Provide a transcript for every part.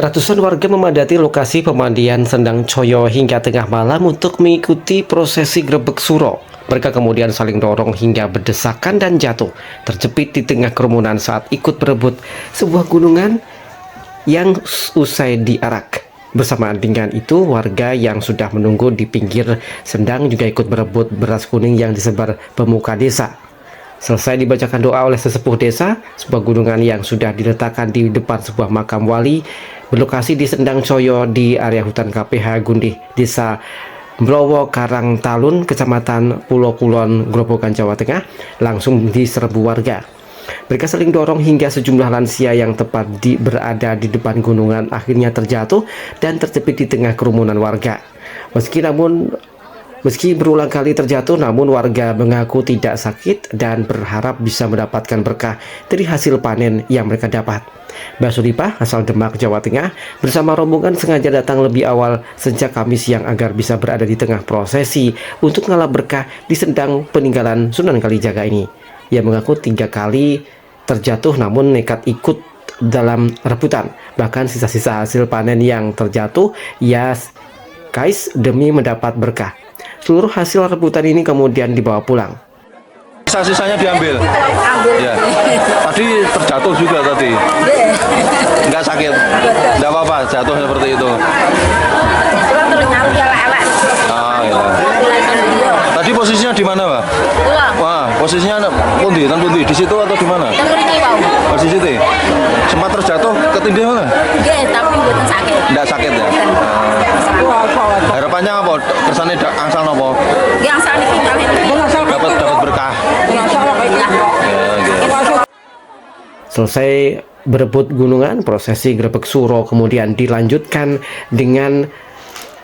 Ratusan warga memadati lokasi pemandian Sendang Coyo hingga tengah malam untuk mengikuti prosesi grebek suro. Mereka kemudian saling dorong hingga berdesakan dan jatuh, terjepit di tengah kerumunan saat ikut berebut sebuah gunungan yang usai diarak. Bersamaan dengan itu, warga yang sudah menunggu di pinggir sendang juga ikut berebut beras kuning yang disebar pemuka desa. Selesai dibacakan doa oleh sesepuh desa, sebuah gunungan yang sudah diletakkan di depan sebuah makam wali berlokasi di Sendang Coyo di area hutan KPH Gundih, Desa Mlowo Karang Talun, Kecamatan Pulau Kulon, Grobogan, Jawa Tengah, langsung diserbu warga. Mereka saling dorong hingga sejumlah lansia yang tepat berada di depan gunungan akhirnya terjatuh dan terjepit di tengah kerumunan warga. Meski berulang kali terjatuh, namun warga mengaku tidak sakit dan berharap bisa mendapatkan berkah dari hasil panen yang mereka dapat. Mbah Suripah asal Demak, Jawa Tengah, bersama rombongan sengaja datang lebih awal sejak Kamis siang agar bisa berada di tengah prosesi untuk mengalap berkah di sendang peninggalan Sunan Kalijaga ini. Ia mengaku 3 kali terjatuh namun nekat ikut dalam rebutan. Bahkan sisa-sisa hasil panen yang terjatuh ia kais demi mendapat berkah. Seluruh hasil rebutan ini kemudian dibawa pulang. Sisa-sisanya diambil. Ya. Tadi terjatuh juga tadi. Enggak sakit. Enggak apa-apa jatuh seperti itu. Ah, ya. Tadi posisinya di mana, Pak? Wah, posisinya pundi, di situ atau di mana? Di situ. Sempat terjatuh ketindih mana? Nggih, tapi mboten sakit. Enggak sakit ya. Harapannya apa? Kersane angsal napa? Nggih, angsal niki Dapat berkah. Selesai berebut gunungan, prosesi grebek suro kemudian dilanjutkan dengan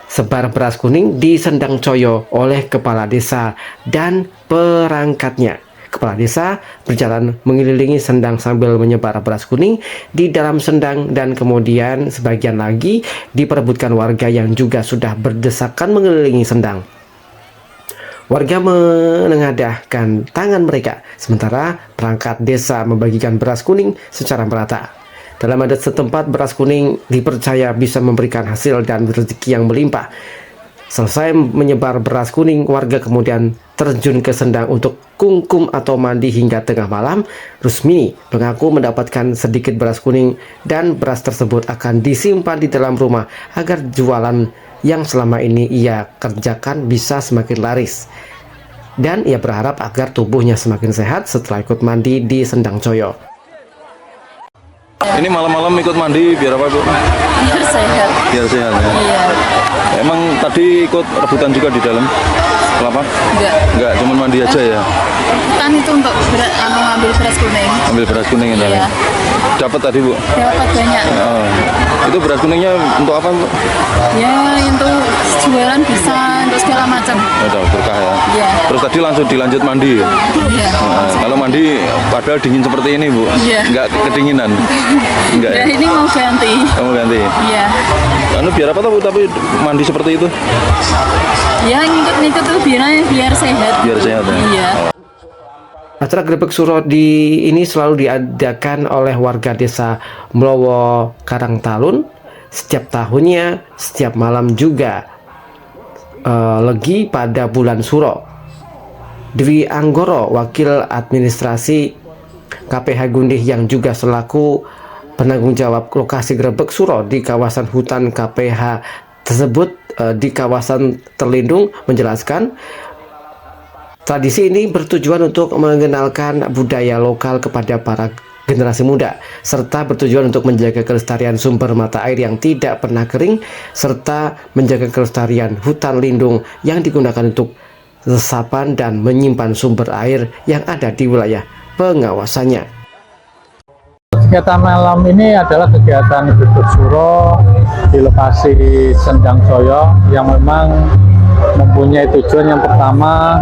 sebar beras kuning di Sendang Coyo oleh kepala desa dan perangkatnya. Kepala desa berjalan mengelilingi sendang sambil menyebar beras kuning di dalam sendang dan kemudian sebagian lagi diperebutkan warga yang juga sudah berdesakan mengelilingi sendang. Warga menengadahkan tangan mereka, sementara perangkat desa membagikan beras kuning secara merata. Dalam adat setempat, beras kuning dipercaya bisa memberikan hasil dan rezeki yang melimpah. Selesai menyebar beras kuning, warga kemudian terjun ke sendang untuk kungkum atau mandi hingga tengah malam. Rusmini mengaku mendapatkan sedikit beras kuning dan beras tersebut akan disimpan di dalam rumah agar jualan yang selama ini ia kerjakan bisa semakin laris. Dan ia berharap agar tubuhnya semakin sehat setelah ikut mandi di Sendang Coyo. Ini malam-malam ikut mandi biar apa, Bu? Biar sehat. Biar sehat ya. Iya. Emang tadi ikut rebutan juga di dalam kelapa? Enggak, cuma mandi aja ya. Kan itu untuk ngambil beras kuning. Ambil beras kuning ya. Iya. Dapat tadi, Bu? Dapat banyak. Oh. Itu beras kuningnya untuk apa, Bu? Ya, untuk jualan bisa untuk segala macam. Ada berkah ya. Iya. Terus tadi langsung dilanjut mandi ya? Iya. Nah, kalau mandi padahal dingin seperti ini, Bu? Iya. Enggak kedinginan? Enggak Ya, ya? ini mau ganti. Kamu ganti? Iya. Anu biar apa tuh, Bu, tapi mandi seperti itu? Ya, ngikut-ngikut tuh biar sehat. Biar sehat ya? Iya. Acara grebek suro ini selalu diadakan oleh warga desa Mlowo Karang Talun setiap tahunnya, setiap malam juga legi pada bulan suro. Dwi Anggoro, wakil administrasi KPH Gundih yang juga selaku penanggung jawab lokasi grebek suro di kawasan hutan KPH tersebut di kawasan terlindung, menjelaskan tradisi ini bertujuan untuk mengenalkan budaya lokal kepada para generasi muda, serta bertujuan untuk menjaga kelestarian sumber mata air yang tidak pernah kering, serta menjaga kelestarian hutan lindung yang digunakan untuk resapan dan menyimpan sumber air yang ada di wilayah pengawasannya. Kegiatan malam ini adalah kegiatan grebek suro di lokasi Sendang Coyo yang memang mempunyai tujuan yang pertama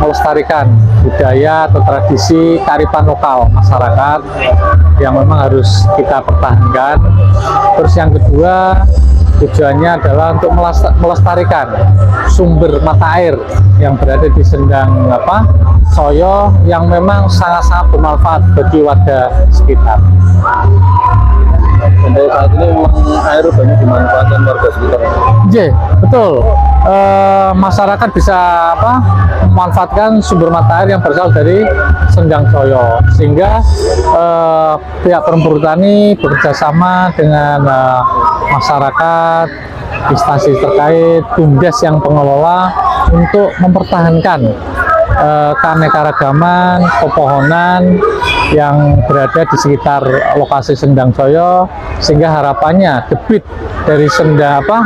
melestarikan budaya atau tradisi kearifan lokal masyarakat yang memang harus kita pertahankan. Terus yang kedua, tujuannya adalah untuk melestarikan sumber mata air yang berada di Sendang Coyo yang memang sangat-sangat bermanfaat bagi warga sekitar. Untuk saat ini memang air banyak dimanfaatkan warga sekitar. J, betul. Masyarakat bisa memanfaatkan sumber mata air yang berasal dari Sendang Coyo, sehingga pihak Perumda Perhutani bekerja sama dengan masyarakat, instansi terkait, BUMDes yang pengelola untuk mempertahankan keanekaragaman pepohonan yang berada di sekitar lokasi Sendang Coyo, sehingga harapannya debit dari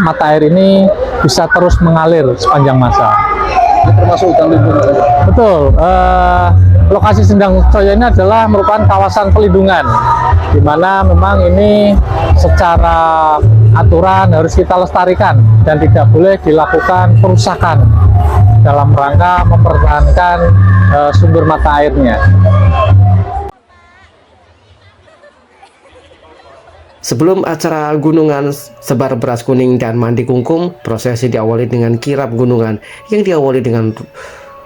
mata air ini bisa terus mengalir sepanjang masa. Termasuk hutan lindung. Betul. Lokasi Sendang Coyo ini adalah merupakan kawasan pelindungan, di mana memang ini secara aturan harus kita lestarikan dan tidak boleh dilakukan perusakan dalam rangka mempertahankan sumber mata airnya. Sebelum acara gunungan sebar beras kuning dan mandi kungkum, prosesi diawali dengan kirap gunungan yang diawali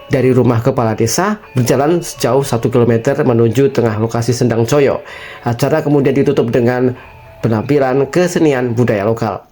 dari rumah kepala desa berjalan sejauh 1 km menuju tengah lokasi Sendang Coyo. Acara kemudian ditutup dengan penampilan kesenian budaya lokal.